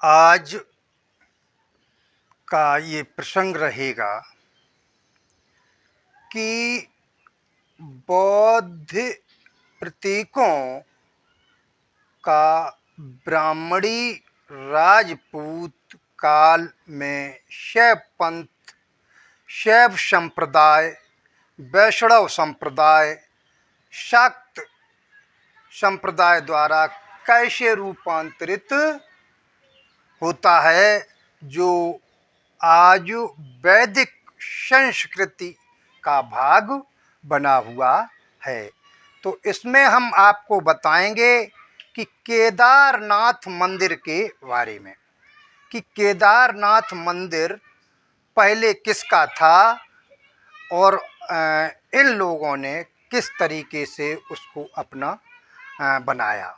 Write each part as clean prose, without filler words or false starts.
आज का ये प्रसंग रहेगा कि बौद्ध प्रतीकों का ब्राह्मणी राजपूत काल में शैव पंथ, शैव संप्रदाय, वैष्णव संप्रदाय, शाक्त संप्रदाय द्वारा कैसे रूपांतरित होता है, जो आज वैदिक संस्कृति का भाग बना हुआ है। तो इसमें हम आपको बताएंगे कि केदारनाथ मंदिर के बारे में, कि केदारनाथ मंदिर पहले किसका था और इन लोगों ने किस तरीके से उसको अपना बनाया।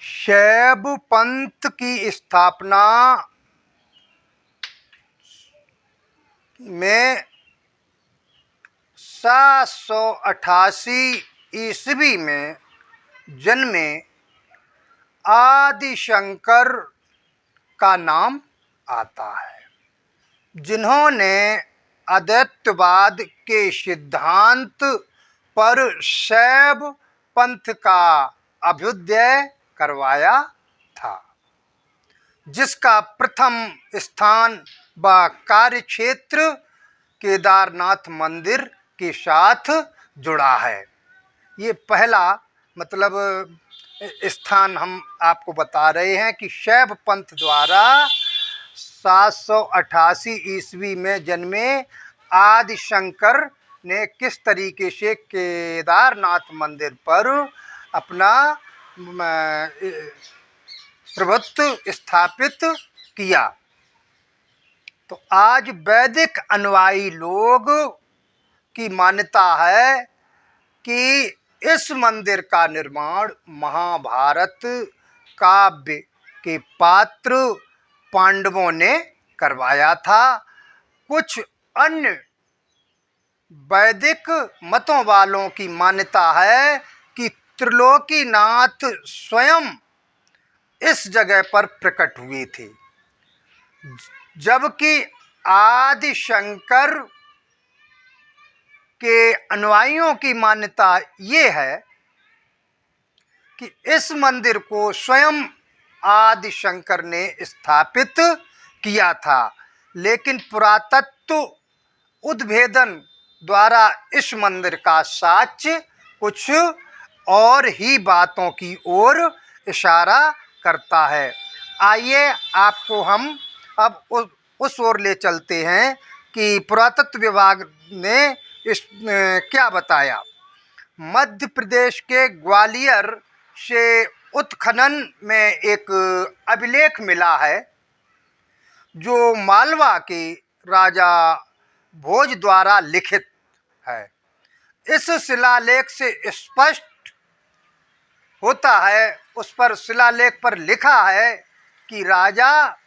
शैव पंथ की स्थापना में 788 ईस्वी में जन्मे आदि शंकर का नाम आता है, जिन्होंने अद्वैतवाद के सिद्धांत पर शैव पंथ का अभ्युदय करवाया था, जिसका प्रथम स्थान व कार्यक्षेत्र केदारनाथ मंदिर के साथ जुड़ा है। ये पहला मतलब स्थान हम आपको बता रहे हैं कि शैव पंथ द्वारा 788 ईस्वी में जन्मे आदि शंकर ने किस तरीके से केदारनाथ मंदिर पर अपना प्रभुत्व स्थापित किया। तो आज वैदिक अनुयायी लोग की मान्यता है कि इस मंदिर का निर्माण महाभारत काव्य के पात्र पांडवों ने करवाया था। कुछ अन्य वैदिक मतों वालों की मान्यता है कि त्रिलोकीनाथ स्वयं इस जगह पर प्रकट हुए थे, जबकि आदि शंकर के अनुयायियों की मान्यता ये है कि इस मंदिर को स्वयं आदि शंकर ने स्थापित किया था, लेकिन पुरातत्व उद्भेदन द्वारा इस मंदिर का साक्ष्य कुछ और ही बातों की ओर इशारा करता है। आइए आपको हम अब उस ओर ले चलते हैं कि पुरातत्व विभाग ने इस क्या बताया। मध्य प्रदेश के ग्वालियर से उत्खनन में एक अभिलेख मिला है, जो मालवा के राजा भोज द्वारा लिखित है। इस शिलालेख से स्पष्ट होता है, उस पर शिलालेख पर लिखा है कि राजा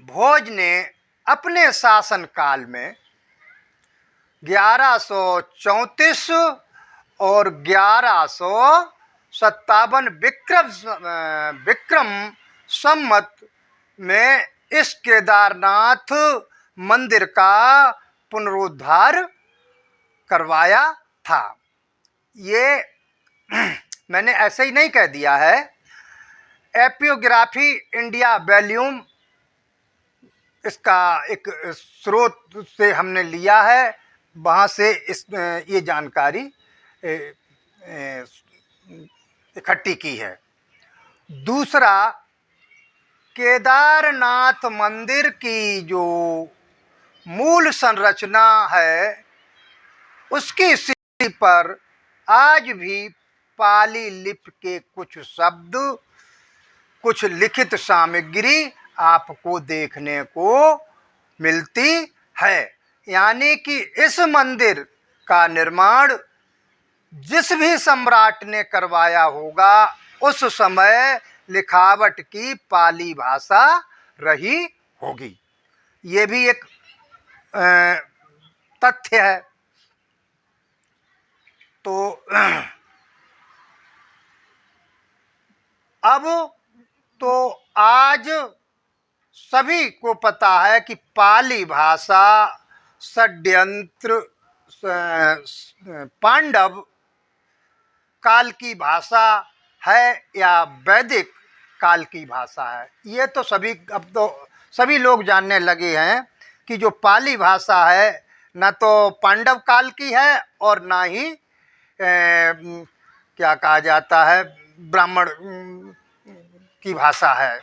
भोज ने अपने शासन काल में 1134 और 1157 विक्रम संवत में इस केदारनाथ मंदिर का पुनरुद्धार करवाया था। ये मैंने ऐसे ही नहीं कह दिया है। एपियोग्राफी इंडिया वॉल्यूम इसका एक स्रोत से हमने लिया है, वहाँ से ये जानकारी इकट्ठी की है। दूसरा, केदारनाथ मंदिर की जो मूल संरचना है, उसकी सीढ़ी पर आज भी पाली लिपि के कुछ शब्द, कुछ लिखित सामग्री आपको देखने को मिलती है। यानी कि इस मंदिर का निर्माण जिस भी सम्राट ने करवाया होगा, उस समय लिखावट की पाली भाषा रही होगी। ये भी एक तथ्य है। तो अब तो आज सभी को पता है कि पाली भाषा षड्यंत्र पांडव काल की भाषा है या वैदिक काल की भाषा है। ये तो अब तो सभी लोग जानने लगे हैं कि जो पाली भाषा है न तो पांडव काल की है और ना ही क्या कहा जाता है ब्राह्मण की भाषा है।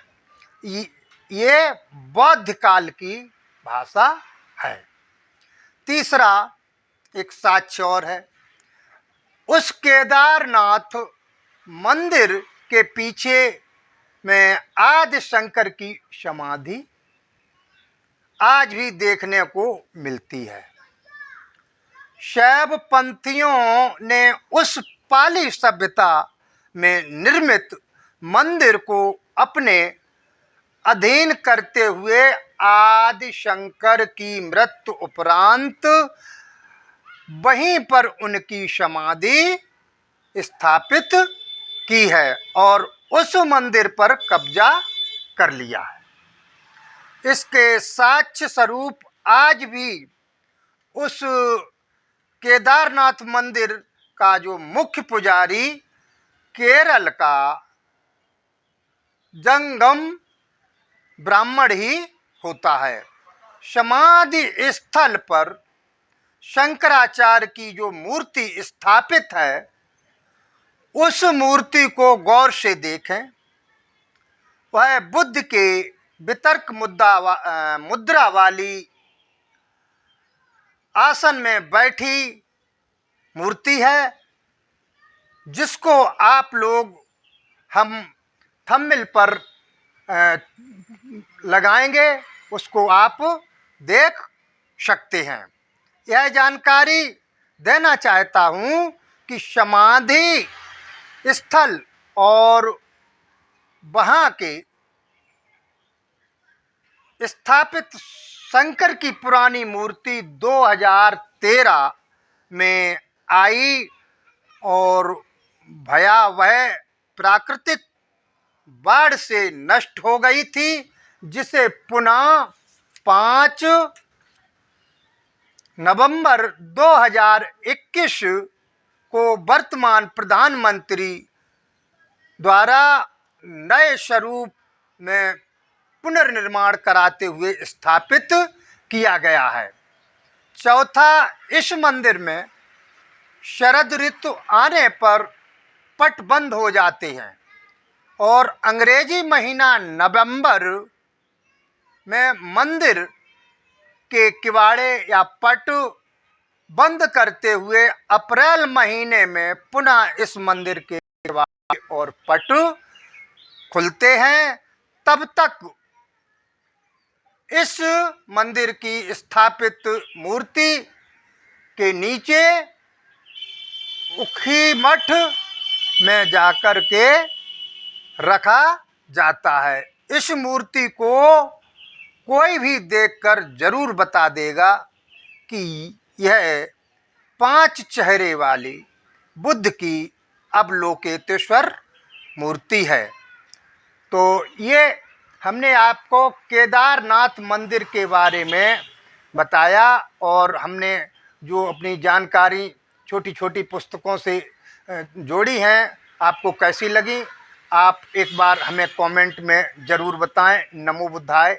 ये बौद्ध काल की भाषा है। तीसरा एक साक्ष्य और है, उस केदारनाथ मंदिर के पीछे में आदि शंकर की समाधि आज भी देखने को मिलती है। शैव पंथियों ने उस पाली सभ्यता में निर्मित मंदिर को अपने अधीन करते हुए आदि शंकर की मृत्यु उपरांत वहीं पर उनकी समाधि स्थापित की है और उस मंदिर पर कब्जा कर लिया है। इसके साक्ष्य स्वरूप आज भी उस केदारनाथ मंदिर का जो मुख्य पुजारी केरल का जंगम ब्राह्मण ही होता है। समाधि स्थल पर शंकराचार्य की जो मूर्ति स्थापित है, उस मूर्ति को गौर से देखें। वह बुद्ध के वितर्क मुद्रा वाली आसन में बैठी मूर्ति है, जिसको आप लोग हम थंबनेल पर लगाएंगे, उसको आप देख सकते हैं। यह जानकारी देना चाहता हूँ कि समाधि स्थल और वहाँ के स्थापित शंकर की पुरानी मूर्ति 2013 में आई और भयावह प्राकृतिक बाढ़ से नष्ट हो गई थी, जिसे पुनः 5 नवंबर 2021 को वर्तमान प्रधानमंत्री द्वारा नए स्वरूप में पुनर्निर्माण कराते हुए स्थापित किया गया है। चौथा, इस मंदिर में शरद ऋतु आने पर पट बंद हो जाते हैं और अंग्रेजी महीना नवंबर में मंदिर के किवाड़े या पट बंद करते हुए अप्रैल महीने में पुनः इस मंदिर के किवाड़े और पट खुलते हैं। तब तक इस मंदिर की स्थापित मूर्ति के नीचे उखी मठ में जाकर के रखा जाता है। इस मूर्ति को कोई भी देखकर जरूर बता देगा कि यह 5 चेहरे वाली बुद्ध की अवलोकितेश्वर मूर्ति है। तो ये हमने आपको केदारनाथ मंदिर के बारे में बताया और हमने जो अपनी जानकारी छोटी छोटी पुस्तकों से जोड़ी हैं, आपको कैसी लगी आप एक बार हमें कमेंट में ज़रूर बताएं। नमो बुद्धाय।